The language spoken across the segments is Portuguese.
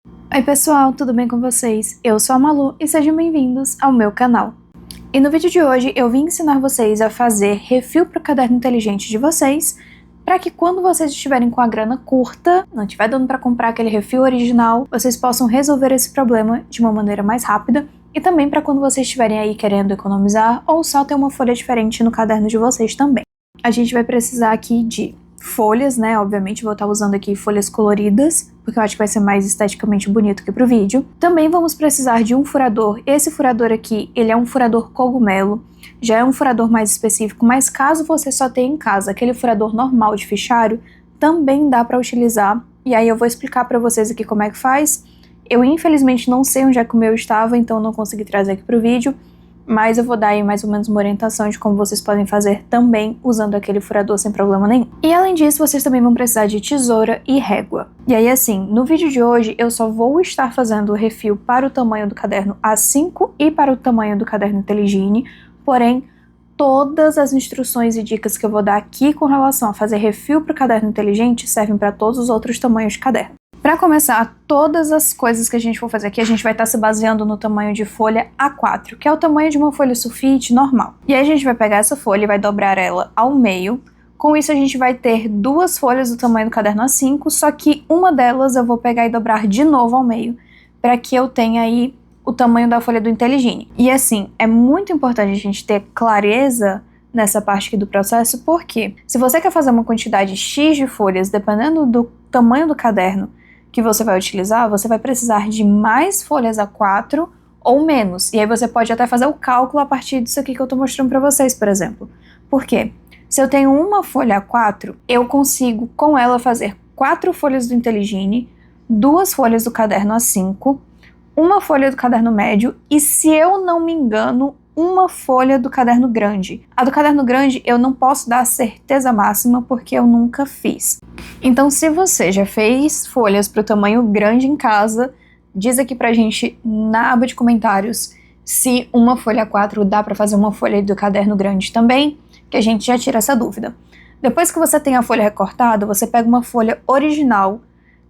Oi pessoal, tudo bem com vocês? Eu sou a Malu e sejam bem-vindos ao meu canal. E no vídeo de hoje eu vim ensinar vocês a fazer refil para o caderno inteligente de vocês, para que quando vocês estiverem com a grana curta, não estiver dando para comprar aquele refil original, vocês possam resolver esse problema de uma maneira mais rápida, e também para quando vocês estiverem aí querendo economizar ou só ter uma folha diferente no caderno de vocês também. A gente vai precisar aqui de folhas, né? Obviamente vou estar usando aqui folhas coloridas, porque eu acho que vai ser mais esteticamente bonito aqui pro vídeo. Também vamos precisar de um furador. Esse furador aqui, ele é um furador cogumelo. Já é um furador mais específico, mas caso você só tenha em casa aquele furador normal de fichário, também dá para utilizar. E aí eu vou explicar para vocês aqui como é que faz. Eu infelizmente não sei onde é que o meu estava, então não consegui trazer aqui pro vídeo. Mas eu vou dar aí mais ou menos uma orientação de como vocês podem fazer também usando aquele furador sem problema nenhum. E além disso, vocês também vão precisar de tesoura e régua. E aí assim, no vídeo de hoje eu só vou estar fazendo o refil para o tamanho do caderno A5 e para o tamanho do caderno Inteligine, porém todas as instruções e dicas que eu vou dar aqui com relação a fazer refil para o caderno inteligente servem para todos os outros tamanhos de caderno. Para começar, todas as coisas que a gente for fazer aqui, a gente vai estar se baseando no tamanho de folha A4, que é o tamanho de uma folha sulfite normal. E aí a gente vai pegar essa folha e vai dobrar ela ao meio. Com isso a gente vai ter duas folhas do tamanho do caderno A5, só que uma delas eu vou pegar e dobrar de novo ao meio, para que eu tenha aí o tamanho da folha do Inteligine. E assim, é muito importante a gente ter clareza nessa parte aqui do processo, porque se você quer fazer uma quantidade X de folhas, dependendo do tamanho do caderno que você vai utilizar, você vai precisar de mais folhas A4 ou menos. E aí você pode até fazer o cálculo a partir disso aqui que eu tô mostrando para vocês, por exemplo. Por quê? Se eu tenho uma folha A4, eu consigo com ela fazer 4 folhas do Inteligine, 2 folhas do caderno A5, uma folha do caderno médio e, se eu não me engano, uma folha do caderno grande. A do caderno grande eu não posso dar a certeza máxima porque eu nunca fiz. Então, se você já fez folhas para o tamanho grande em casa, diz aqui pra gente na aba de comentários se uma folha A4 dá para fazer uma folha do caderno grande também, que a gente já tira essa dúvida. Depois que você tem a folha recortada, você pega uma folha original,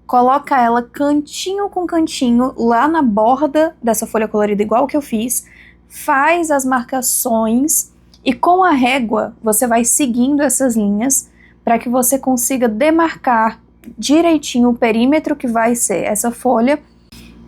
coloca ela cantinho com cantinho lá na borda dessa folha colorida igual que eu fiz, faz as marcações e com a régua você vai seguindo essas linhas para que você consiga demarcar direitinho o perímetro que vai ser essa folha,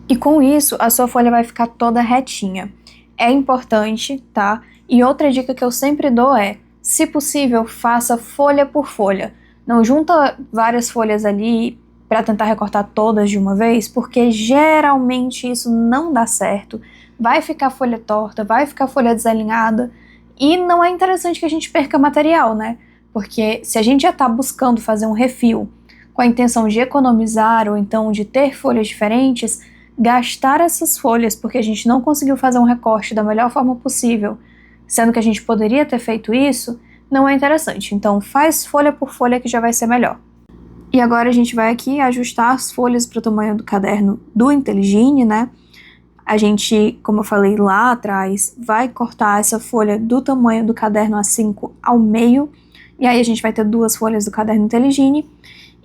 e com isso a sua folha vai ficar toda retinha. É importante, tá? E outra dica que eu sempre dou é, se possível, faça folha por folha. Não junta várias folhas ali para tentar recortar todas de uma vez, porque geralmente isso não dá certo. Vai ficar folha torta, vai ficar folha desalinhada, e não é interessante que a gente perca material, né? Porque se a gente já está buscando fazer um refil com a intenção de economizar ou então de ter folhas diferentes, gastar essas folhas porque a gente não conseguiu fazer um recorte da melhor forma possível, sendo que a gente poderia ter feito isso, não é interessante. Então faz folha por folha que já vai ser melhor. E agora a gente vai aqui ajustar as folhas para o tamanho do caderno do Inteligine, né? A gente, como eu falei lá atrás, vai cortar essa folha do tamanho do caderno A5 ao meio, e aí a gente vai ter 2 folhas do caderno Inteligine,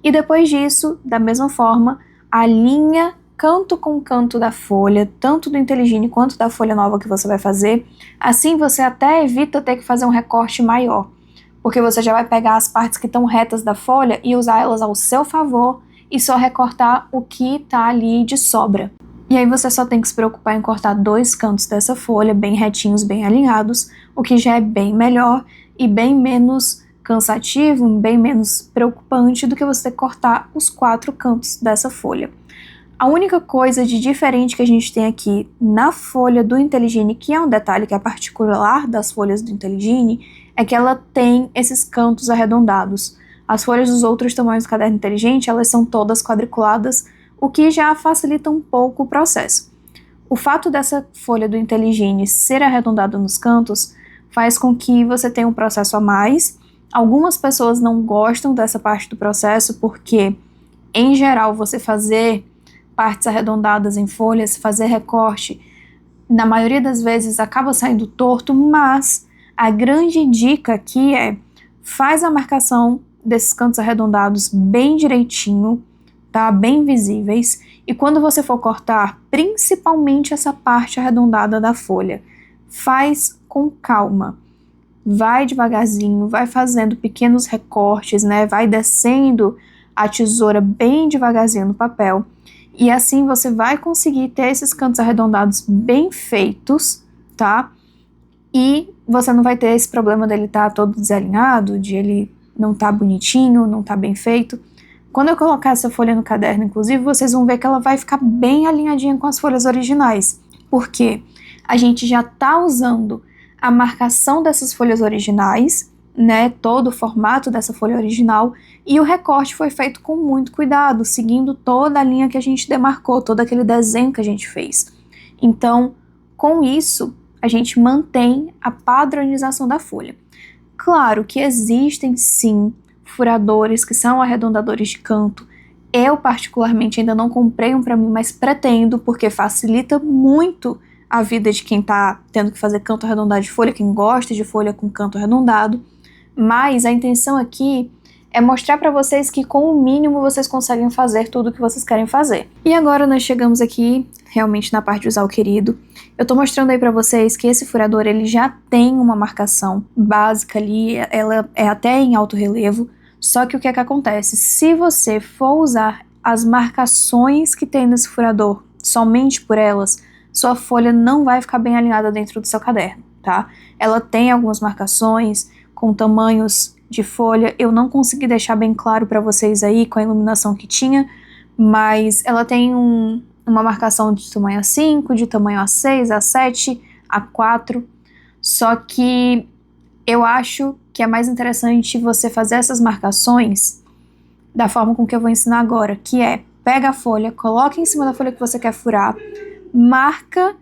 e depois disso, da mesma forma, alinha canto com canto da folha, tanto do Inteligine quanto da folha nova que você vai fazer. Assim você até evita ter que fazer um recorte maior, porque você já vai pegar as partes que estão retas da folha e usar elas ao seu favor e só recortar o que está ali de sobra. E aí você só tem que se preocupar em cortar 2 cantos dessa folha bem retinhos, bem alinhados, o que já é bem melhor e bem menos cansativo, bem menos preocupante do que você cortar os 4 cantos dessa folha. A única coisa de diferente que a gente tem aqui na folha do Inteligine, que é um detalhe que é particular das folhas do Inteligine, é que ela tem esses cantos arredondados. As folhas dos outros tamanhos do caderno inteligente, elas são todas quadriculadas, o que já facilita um pouco o processo. O fato dessa folha do Inteligine ser arredondada nos cantos faz com que você tenha um processo a mais. Algumas pessoas não gostam dessa parte do processo porque, em geral, você fazer partes arredondadas em folhas, fazer recorte, na maioria das vezes acaba saindo torto, mas a grande dica aqui é: faz a marcação desses cantos arredondados bem direitinho, tá? Bem visíveis, E quando você for cortar, principalmente essa parte arredondada da folha, faz com calma. Vai devagarzinho, vai fazendo pequenos recortes, né? Vai descendo a tesoura bem devagarzinho no papel. E assim você vai conseguir ter esses cantos arredondados bem feitos, tá? E você não vai ter esse problema dele estar todo desalinhado, de ele não estar bonitinho, não estar bem feito. Quando eu colocar essa folha no caderno, inclusive, vocês vão ver que ela vai ficar bem alinhadinha com as folhas originais. Por quê? A gente já está usando a marcação dessas folhas originais, né, todo o formato dessa folha original, e o recorte foi feito com muito cuidado, seguindo toda a linha que a gente demarcou, todo aquele desenho que a gente fez. Então, com isso, a gente mantém a padronização da folha. Claro que existem, sim, furadores que são arredondadores de canto. Eu, particularmente, ainda não comprei um para mim, mas pretendo, porque facilita muito a vida de quem tá tendo que fazer canto arredondado de folha, quem gosta de folha com canto arredondado. Mas a intenção aqui é mostrar para vocês que com o mínimo vocês conseguem fazer tudo o que vocês querem fazer. E agora nós chegamos aqui realmente na parte de usar o querido. Eu tô mostrando aí para vocês que esse furador ele já tem uma marcação básica ali, ela é até em alto relevo, só que o que é que acontece? Se você for usar as marcações que tem nesse furador somente por elas, sua folha não vai ficar bem alinhada dentro do seu caderno, tá? Ela tem algumas marcações com tamanhos de folha, eu não consegui deixar bem claro para vocês aí com a iluminação que tinha, mas ela tem uma marcação de tamanho A5, de tamanho A6, A7, A4, só que eu acho que é mais interessante você fazer essas marcações da forma com que eu vou ensinar agora, que é, pega a folha, coloca em cima da folha que você quer furar, marca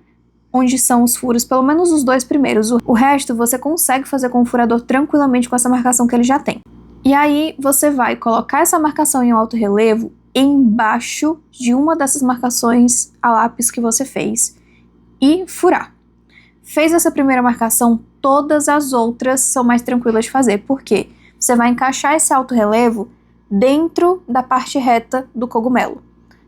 onde são os furos, pelo menos os 2 primeiros. O resto você consegue fazer com o furador tranquilamente com essa marcação que ele já tem. E aí você vai colocar essa marcação em alto relevo embaixo de uma dessas marcações a lápis que você fez e furar. Fez essa primeira marcação, todas as outras são mais tranquilas de fazer. Por quê? Você vai encaixar esse alto relevo dentro da parte reta do cogumelo.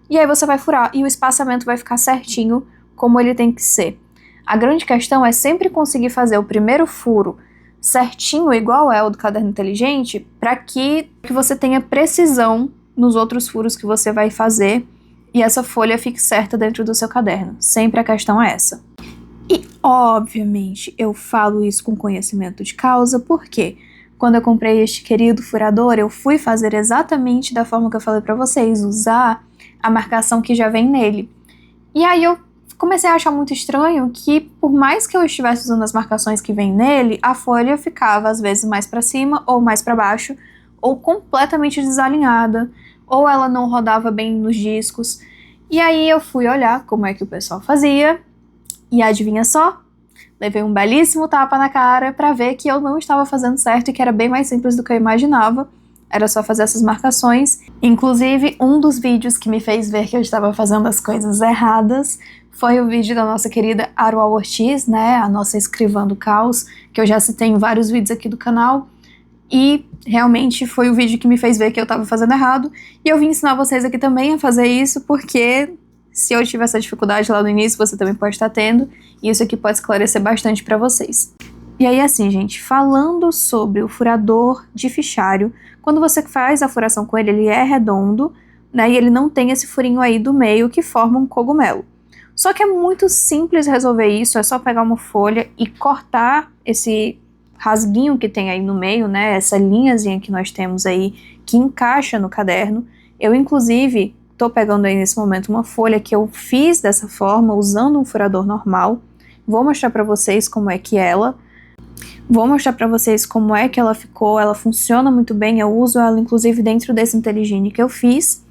E aí você vai furar e o espaçamento vai ficar certinho como ele tem que ser. A grande questão é sempre conseguir fazer o primeiro furo certinho, igual é o do caderno inteligente, para que você tenha precisão nos outros furos que você vai fazer e essa folha fique certa dentro do seu caderno. Sempre a questão é essa. E, obviamente, eu falo isso com conhecimento de causa, porque quando eu comprei este querido furador, eu fui fazer exatamente da forma que eu falei para vocês, usar a marcação que já vem nele. E aí eu comecei a achar muito estranho que, por mais que eu estivesse usando as marcações que vem nele, a folha ficava às vezes mais para cima ou mais para baixo, ou completamente desalinhada, ou ela não rodava bem nos discos. E aí eu fui olhar como é que o pessoal fazia, e adivinha só? Levei um belíssimo tapa na cara para ver que eu não estava fazendo certo e que era bem mais simples do que eu imaginava. Era só fazer essas marcações. Inclusive, um dos vídeos que me fez ver que eu estava fazendo as coisas erradas foi o vídeo da nossa querida Aruá Ortiz, né, a nossa escrivã do caos, que eu já citei em vários vídeos aqui do canal, e realmente foi o vídeo que me fez ver que eu estava fazendo errado, e eu vim ensinar vocês aqui também a fazer isso, porque se eu tive essa dificuldade lá no início, você também pode estar tendo, e isso aqui pode esclarecer bastante para vocês. E aí assim, gente, falando sobre o furador de fichário, quando você faz a furação com ele é redondo, né, e ele não tem esse furinho aí do meio que forma um cogumelo. Só que é muito simples resolver isso, é só pegar uma folha e cortar esse rasguinho que tem aí no meio, né, essa linhazinha que nós temos aí, que encaixa no caderno. Eu, inclusive, tô pegando aí nesse momento uma folha que eu fiz dessa forma, usando um furador normal. Vou mostrar pra vocês como é que Vou mostrar pra vocês como é que ela ficou, ela funciona muito bem, eu uso ela inclusive dentro desse Inteligine que eu fiz.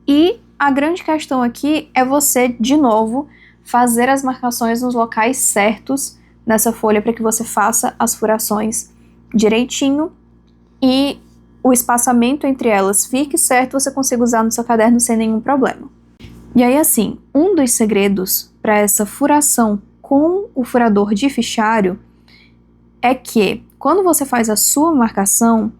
E a grande questão aqui é você, de novo, fazer as marcações nos locais certos nessa folha para que você faça as furações direitinho e o espaçamento entre elas fique certo, você consiga usar no seu caderno sem nenhum problema. E aí assim, um dos segredos para essa furação com o furador de fichário é que quando você faz a sua marcação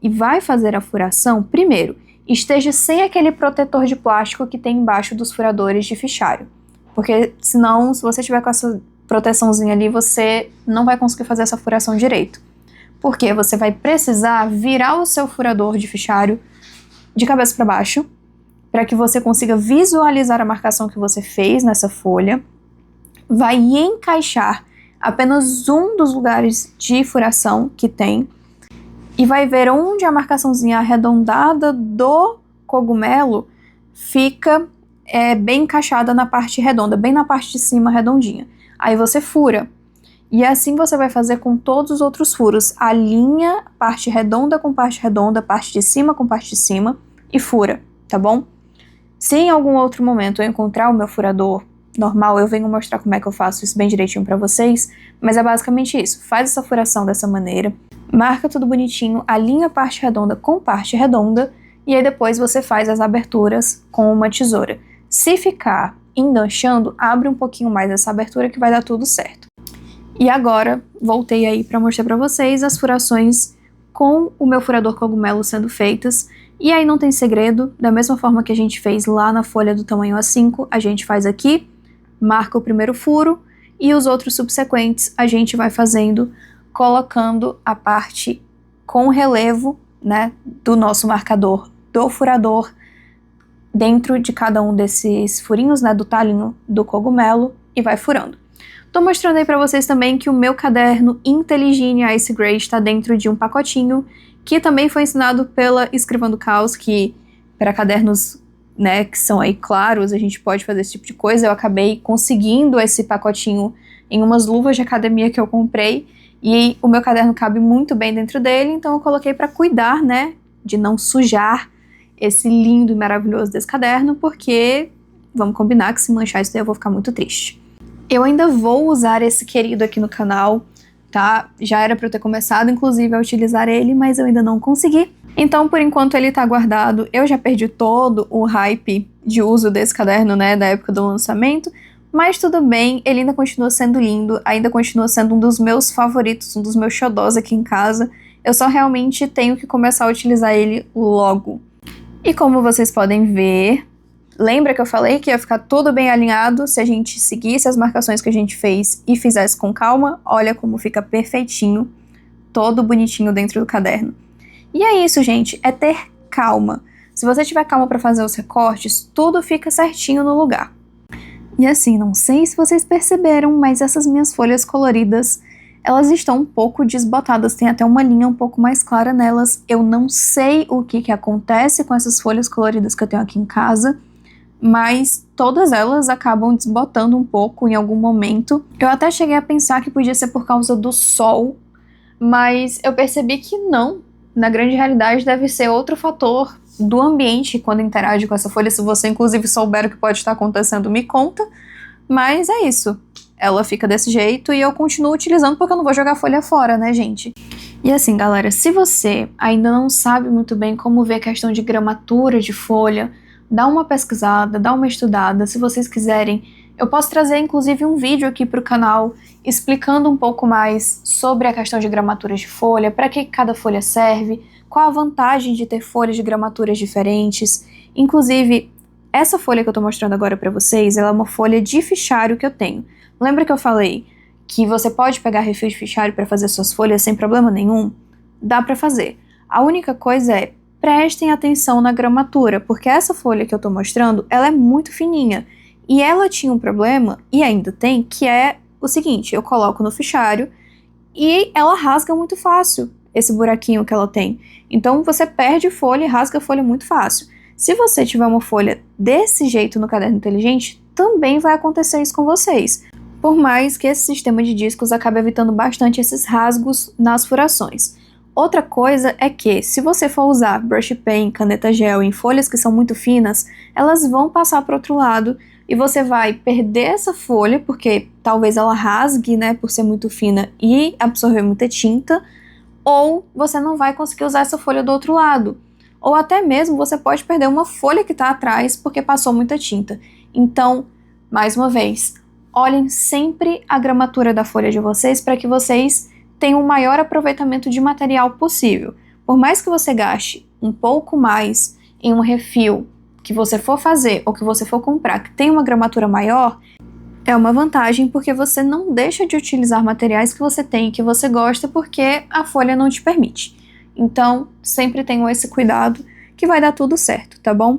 e vai fazer a furação, primeiro, esteja sem aquele protetor de plástico que tem embaixo dos furadores de fichário. Porque senão, se você tiver com essa proteçãozinha ali, você não vai conseguir fazer essa furação direito. Porque você vai precisar virar o seu furador de fichário de cabeça para baixo, para que você consiga visualizar a marcação que você fez nessa folha. Vai encaixar apenas um dos lugares de furação que tem e vai ver onde a marcaçãozinha arredondada do cogumelo fica bem encaixada na parte redonda, bem na parte de cima redondinha. Aí você fura. E assim você vai fazer com todos os outros furos. Alinha parte redonda com parte redonda, parte de cima com parte de cima e fura, tá bom? Se em algum outro momento eu encontrar o meu furador normal, eu venho mostrar como é que eu faço isso bem direitinho pra vocês, mas é basicamente isso. Faz essa furação dessa maneira, marca tudo bonitinho, alinha a parte redonda com parte redonda e aí depois você faz as aberturas com uma tesoura. Se ficar enganchando, abre um pouquinho mais essa abertura que vai dar tudo certo. E agora, voltei aí pra mostrar pra vocês as furações com o meu furador cogumelo sendo feitas. E aí não tem segredo, da mesma forma que a gente fez lá na folha do tamanho A5, a gente faz aqui, marca o primeiro furo e os outros subsequentes a gente vai fazendo, colocando a parte com relevo, né, do nosso marcador do furador dentro de cada um desses furinhos, né, do talinho do cogumelo e vai furando. Tô mostrando aí pra vocês também que o meu caderno Inteligine Ice Gray está dentro de um pacotinho que também foi ensinado pela Escrivando Caos, que para cadernos, né, que são aí claros, a gente pode fazer esse tipo de coisa. Eu acabei conseguindo esse pacotinho em umas luvas de academia que eu comprei e o meu caderno cabe muito bem dentro dele, então eu coloquei para cuidar, né, de não sujar esse lindo e maravilhoso desse caderno, porque vamos combinar que se manchar isso daí eu vou ficar muito triste. Eu ainda vou usar esse querido aqui no canal, tá? Já era pra eu ter começado, inclusive, a utilizar ele, mas eu ainda não consegui. Então, por enquanto, ele tá guardado. Eu já perdi todo o hype de uso desse caderno, né, da época do lançamento, mas tudo bem, ele ainda continua sendo lindo, ainda continua sendo um dos meus favoritos, um dos meus xodós aqui em casa. Eu só realmente tenho que começar a utilizar ele logo. E como vocês podem ver, lembra que eu falei que ia ficar tudo bem alinhado se a gente seguisse as marcações que a gente fez e fizesse com calma? Olha como fica perfeitinho, todo bonitinho dentro do caderno. E é isso, gente, é ter calma. Se você tiver calma para fazer os recortes, tudo fica certinho no lugar. E assim, não sei se vocês perceberam, mas essas minhas folhas coloridas, elas estão um pouco desbotadas, tem até uma linha um pouco mais clara nelas. Eu não sei o que acontece com essas folhas coloridas que eu tenho aqui em casa, mas todas elas acabam desbotando um pouco em algum momento. Eu até cheguei a pensar que podia ser por causa do sol, mas eu percebi que não. Na grande realidade deve ser outro fator do ambiente quando interage com essa folha. Se você inclusive souber o que pode estar acontecendo, me conta. Mas é isso. Ela fica desse jeito e eu continuo utilizando porque eu não vou jogar a folha fora, né, gente? E assim, galera, se você ainda não sabe muito bem como ver a questão de gramatura de folha, dá uma pesquisada, dá uma estudada. Se vocês quiserem, eu posso trazer inclusive um vídeo aqui para o canal explicando um pouco mais sobre a questão de gramaturas de folha, para que cada folha serve, qual a vantagem de ter folhas de gramaturas diferentes. Inclusive, essa folha que eu tô mostrando agora para vocês, ela é uma folha de fichário que eu tenho. Lembra que eu falei que você pode pegar refil de fichário para fazer suas folhas sem problema nenhum? Dá para fazer. A única coisa é, prestem atenção na gramatura, porque essa folha que eu tô mostrando, ela é muito fininha. E ela tinha um problema, e ainda tem, que é o seguinte, eu coloco no fichário e ela rasga muito fácil, esse buraquinho que ela tem. Então você perde folha e rasga a folha muito fácil. Se você tiver uma folha desse jeito no caderno inteligente, também vai acontecer isso com vocês. Por mais que esse sistema de discos acabe evitando bastante esses rasgos nas furações. Outra coisa é que, se você for usar brush pen, caneta gel em folhas que são muito finas, elas vão passar para o outro lado e você vai perder essa folha, porque talvez ela rasgue, né, por ser muito fina e absorver muita tinta, ou você não vai conseguir usar essa folha do outro lado. Ou até mesmo você pode perder uma folha que está atrás porque passou muita tinta. Então, mais uma vez, olhem sempre a gramatura da folha de vocês para que vocês tenham o maior aproveitamento de material possível. Por mais que você gaste um pouco mais em um refil que você for fazer ou que você for comprar que tem uma gramatura maior, é uma vantagem porque você não deixa de utilizar materiais que você tem e que você gosta porque a folha não te permite. Então, sempre tenham esse cuidado que vai dar tudo certo, tá bom?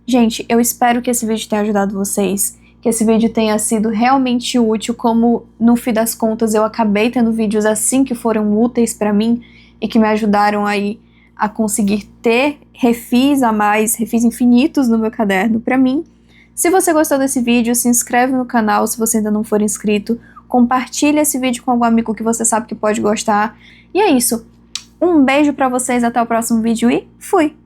Gente, eu espero que esse vídeo tenha ajudado vocês, que esse vídeo tenha sido realmente útil, como no fim das contas eu acabei tendo vídeos assim que foram úteis pra mim e que me ajudaram aí a conseguir ter refis a mais, refis infinitos no meu caderno pra mim. Se você gostou desse vídeo, se inscreve no canal se você ainda não for inscrito, compartilha esse vídeo com algum amigo que você sabe que pode gostar. E é isso. Um beijo pra vocês, até o próximo vídeo e fui!